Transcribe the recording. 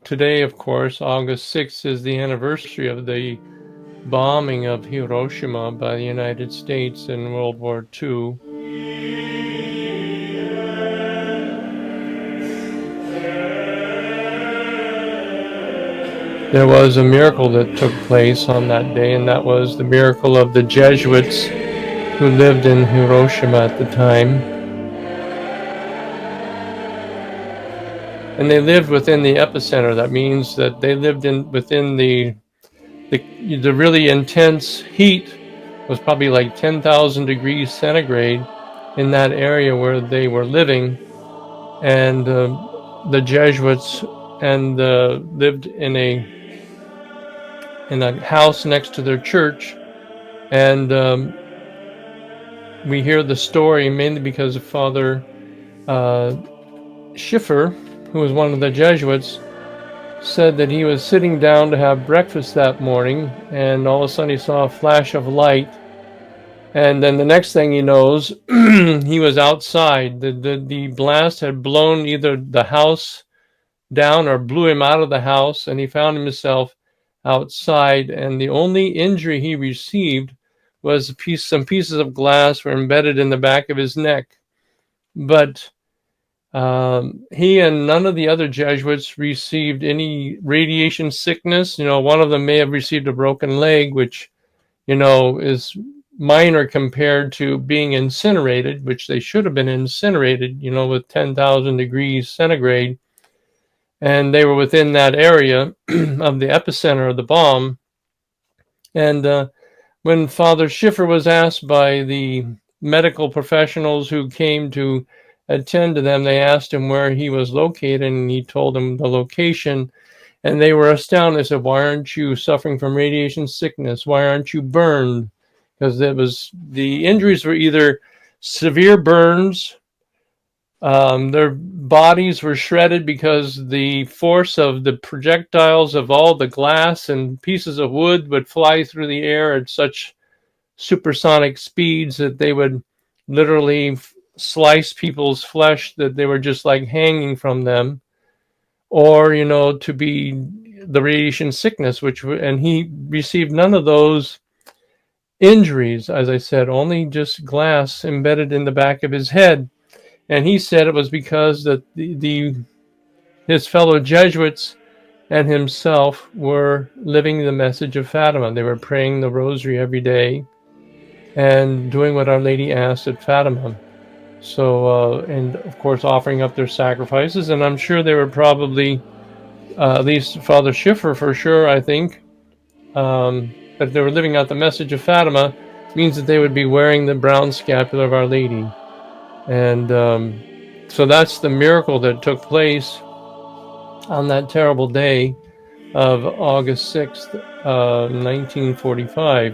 today, of course, August 6th, is the anniversary of the bombing of Hiroshima by the United States in World War II. There was a miracle that took place on that day, and that was the miracle of the Jesuits who lived in Hiroshima at the time. And they lived within the epicenter. That means that they lived within the really intense heat was probably like 10,000 degrees centigrade in that area where they were living. And the Jesuits lived in a house next to their church. And we hear the story mainly because of Father Schiffer, who was one of the Jesuits, said that he was sitting down to have breakfast that morning, and all of a sudden he saw a flash of light, and then the next thing he knows, he was outside. The blast had blown either the house down or blew him out of the house, and he found himself outside, and the only injury he received was some pieces of glass were embedded in the back of his neck. But he and none of the other Jesuits received any radiation sickness. One of them may have received a broken leg, which, is minor compared to being incinerated, which they should have been incinerated, with 10,000 degrees centigrade. And they were within that area of the epicenter of the bomb. And when Father Schiffer was asked by the medical professionals who came to attend to them, they asked him where he was located, and he told them the location, and they were astounded. They said, "Why aren't you suffering from radiation sickness? Why aren't you burned?" Because the injuries were either severe burns, their bodies were shredded because the force of the projectiles of all the glass and pieces of wood would fly through the air at such supersonic speeds that they would literally slice people's flesh, that they were just like hanging from them, or to be the radiation sickness, and he received none of those injuries. As I said, only just glass embedded in the back of his head. And he said it was because that his fellow Jesuits and himself were living the message of Fatima. They were praying the Rosary every day and doing what Our Lady asked at Fatima. So, and of course, offering up their sacrifices. And I'm sure they were probably, at least Father Schiffer for sure, I think, that they were living out the message of Fatima, means that they would be wearing the brown scapular of Our Lady. And so that's the miracle that took place on that terrible day of August 6th, 1945.